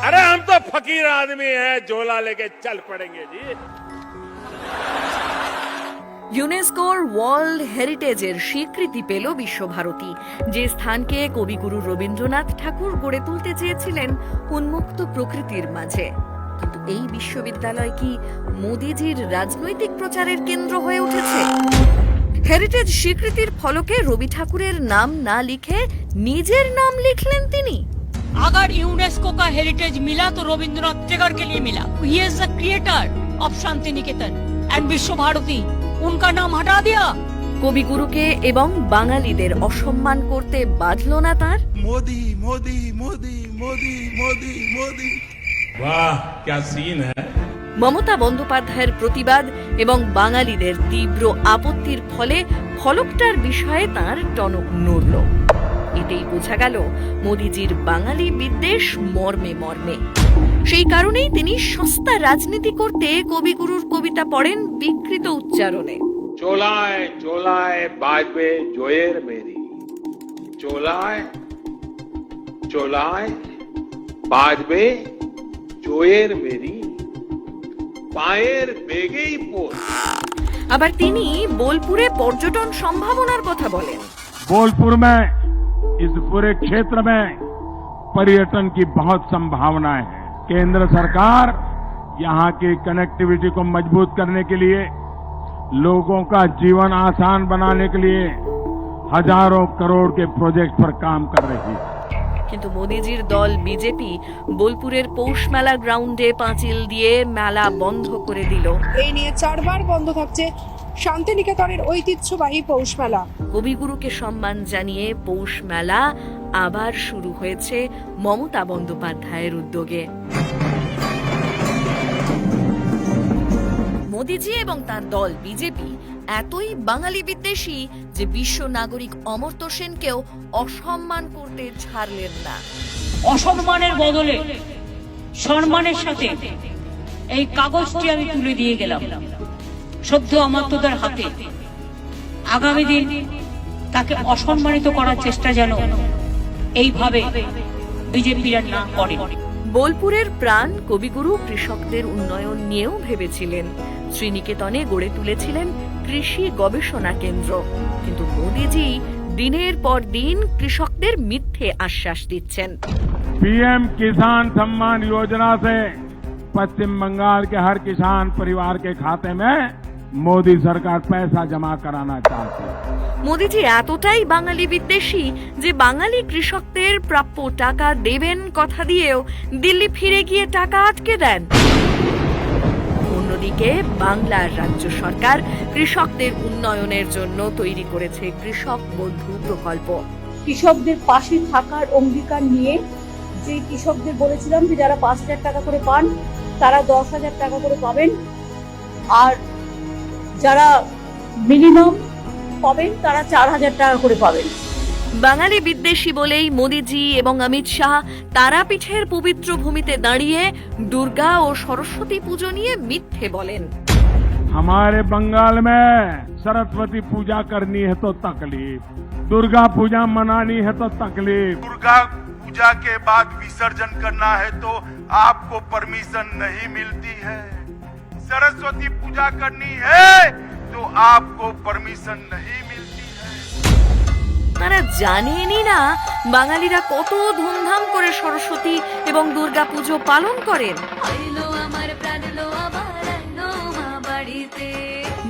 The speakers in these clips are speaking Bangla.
अरे हम तो फकीर आदमी हैं, झोला लेके चल पड़ेंगे जी। ইউনেস্কোর ওয়ার্ল্ড হেরিটেজের স্বীকৃতি পেল বিশ্বভারতী, যে স্থানকে কবিগুরু রবীন্দ্রনাথ ঠাকুর গড়ে তুলতে চেয়েছিলেন উন্মুক্ত প্রকৃতির মাঝে। কিন্তু এই বিশ্ববিদ্যালয় কি মোদিজির রাজনৈতিক প্রচারের কেন্দ্র হয়ে উঠেছে? হেরিটেজ স্বীকৃতির ফলকে রবি ঠাকুরের নাম না লিখে নিজের নাম লিখলেন তিনি। अगर यूनेस्को का हेरिटेज मिला तो रविंद्रनाथ टैगोर के लिए मिला। He is the creator of Shanti Niketan and विश्व भारती। उनका नाम हटा दिया। কবিগুরুকে এবং বাঙালিদের অসম্মান করতে বাধল না তার? मोदी मोदी मोदी मोदी मोदी मोदी। वाह क्या सीन है। মমতা বন্দ্যোপাধ্যায়ের প্রতিবাদ এবং বাঙালিদের তীব্র আপত্তির ফলে ফলকটার বিষয়ে তার টনক নড়ল। এতেই বোঝা গেল মোদিজির বাঙালি বিদ্বেষ মর্মে মর্মে। সেই কারণেই তিনি সস্তা রাজনীতি করতে কবিগুরুর কবিতা পড়েন বিকৃত উচ্চারণে। চোলায় চোলায় বাজবে জয়ের মেরি, চোলায় চোলায় বাজবে জয়ের মেরি, পায়ের বেগেই পোষ। আবার তিনি বোলপুরে পর্যটন সম্ভাবনার কথা বলেন। बोलपुर में इस पूरे क्षेत्र में पर्यटन की बहुत संभावनाएं हैं। केंद्र सरकार यहां की कनेक्टिविटी को मजबूत करने के लिए, लोगों का जीवन आसान बनाने के लिए हजारों करोड़ के प्रोजेक्ट पर काम कर रही है। কিন্তু মোদিজির দল বিজেপি বোলপুরের পৌষ মেলা গ্রাউন্ডে পাঁচিল দিয়ে মেলা বন্ধ করে দিল। এই নিয়ে 4 বার বন্ধ থাকছে শান্তিনিকেতনের ঐতিহ্যবাহী পৌষ মেলা। কবিগুরুকে সম্মান জানিয়ে পৌষ মেলা আবার শুরু হয়েছে মমতা বন্দ্যোপাধ্যায়ের উদ্যোগে। মোদিজি এবং তার দল বিজেপি এতই বাঙালি বিদ্বেষী যে বিশ্ব নাগরিক অমর্ত্য সেনকেও অসম্মান করতে ছাড়লেন না। অসম্মানের বদলে সম্মানের সাথে এই কাগজটি আমি তুলে দিয়ে গেলাম সদ্য অমর্ত্যদের হাতে। আগামী দিন তাকে অসম্মানিত করার চেষ্টা যেন এইভাবে বিজেপিরা না করে। বোলপুরের প্রাণ কবিগুরু কৃষকদের উন্নয়ন নিয়েও ভেবেছিলেন। শ্রীনিকেতনে গড়ে তুলেছিলেন কৃষি গবেষণা কেন্দ্র। কিন্তু মোদিজি দিনের পর দিন কৃষকদের মিথ্যে আশ্বাস দিচ্ছেন। पीएम किसान सम्मान योजना से पश्चिम बंगाल के हर किसान परिवार के खाते में मोदी सरकार पैसा जमा कराना चाहती है। মোদিজি এতটাই বাঙালি বিদ্বেষী যে বাঙালি কৃষকদের প্রাপ্য টাকা দেবেন কথা দিয়েও দিল্লি ফিরে গিয়ে টাকা আটকে দেন। অন্যদিকে বাংলার রাজ্য সরকার কৃষকদের উন্নয়নের জন্য তৈরি করেছে কৃষক বন্ধু প্রকল্প। কৃষকদের পাশে থাকার অঙ্গীকার নিয়ে যে কৃষকদের বলেছিলাম যে যারা 5,000 টাকা করে পান তারা 10,000 টাকা করে পাবেন, আর যারা মিনিমাম পাবেন তারা 4,000 টাকা করে পাবেন। বাঙালি বিদ্বেষী বলেই মোদিজি এবং অমিত শাহ তারাপীঠের পবিত্র ভূমিতে দাঁড়িয়ে দুর্গা ও সরস্বতী পুজো নিয়ে মিথ্যে বলেন। हमारे बंगाल में सरस्वती पूजा करनी है तो तकलीफ, दुर्गा पूजा मनानी है तो तकलीफ, दुर्गा पूजा के बाद विसर्जन करना है तो आपको परमिशन नहीं मिलती है, सरस्वती पूजा करनी है तो आपको परमिशन नहीं मिलती है। তারা জানেনই না বাঙালিরা কত ধুমধাম করে সরস্বতী এবং দুর্গা পুজো পালন করেন।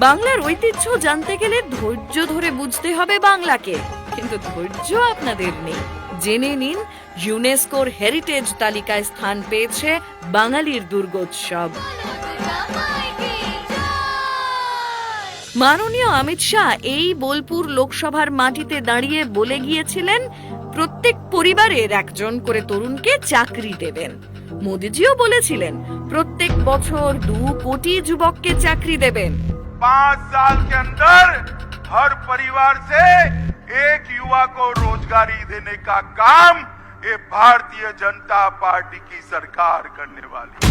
বাংলার ঐতিহ্য জানতে গেলে ধৈর্য ধরে বুঝতে হবে বাংলাকে, কিন্তু ধৈর্য আপনাদের নেই। জেনে নিন ইউনেস্কোর হেরিটেজ তালিকায় স্থান পেয়েছে বাঙালির দুর্গোৎসব। মাননীয় অমিত শাহ এই বোলপুর লোকসভার মাটিতে দাঁড়িয়ে বলে গিয়েছিলেন প্রত্যেক পরিবারের একজন করে তরুণকে চাকরি দেবেন। মোদিজিও বলেছিলেন প্রত্যেক বছর 2 কোটি যুবককে চাকরি দেবেন। 5 साल के अंदर हर परिवार से एक युवा को रोजगारी देने का काम ये भारतीय जनता पार्टी की सरकार करने वाली है।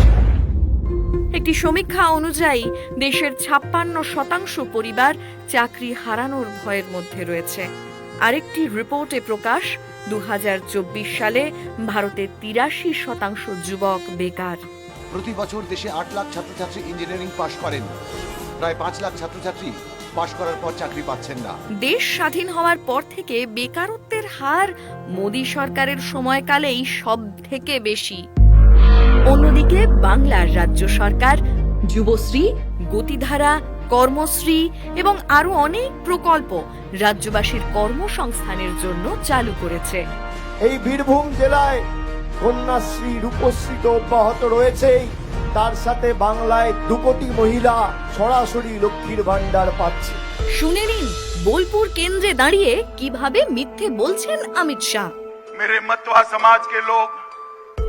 একটি সমীক্ষা অনুযায়ী দেশের 56% পরিবার চাকরি হারানোর ভয়ের মধ্যে রয়েছে। আরেকটি রিপোর্টে প্রকাশ 2024 সালে ভারতে 83% যুবক বেকার। প্রতি বছর দেশে 8 লাখ ছাত্রছাত্রী ইঞ্জিনিয়ারিং পাশ করেন, প্রায় 5 লাখ ছাত্রছাত্রী পাশ করার পর চাকরি পাচ্ছেন না। দেশ স্বাধীন হওয়ার পর থেকে বেকারত্বের হার মোদী সরকারের সময়কালেই সব থেকে বেশি। অন্যদিকে বাংলার রাজ্য সরকার যুবশ্রী, গতিধারা, কর্মশ্রী এবং আরো অনেক প্রকল্প রাজ্যবাসীর কর্মসংস্থানের জন্য চালু করেছে। এই বীরভূম জেলায় কন্যাশ্রী, রূপশ্রী তো অব্যাহত রয়েছেই, তার সাথে বাংলায় 2 কোটি মহিলা সরাসরি লক্ষ্মীর ভান্ডার পাচ্ছে। শুনে নিন বোলপুর কেন্দ্রে দাঁড়িয়ে কিভাবে মিথ্যে বলছেন অমিত শাহ। मेरे मतवा समाज के लोग,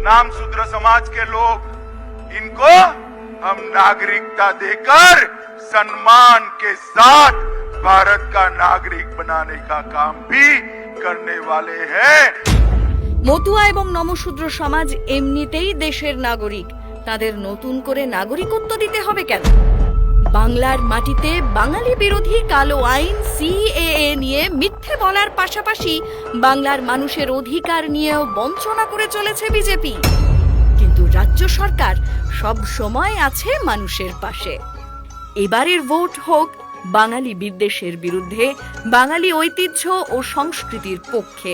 नाम शूद्र समाज के लोग, इनको हम नागरिकता देकर सम्मान के साथ भारत का नागरिक बनाने का काम भी करने वाले हैं। মতুয়া এবং নমশূদ্র সমাজ এমনিতেই দেশের নাগরিক, তাদের নতুন করে নাগরিকত্ব দিতে হবে কেন? বাংলার মাটিতে বাঙালি বিরোধী কালো আইন সিএএ নিয়ে মিথ্যে বলার পাশাপাশি বাংলার মানুষের অধিকার নিয়েও বঞ্চনা করে চলেছে বিজেপি। কিন্তু রাজ্য সরকার সব সময় আছে মানুষের পাশে। এবারের ভোট হোক বাঙালি বিদ্বেষের বিরুদ্ধে, বাঙালি ঐতিহ্য ও সংস্কৃতির পক্ষে।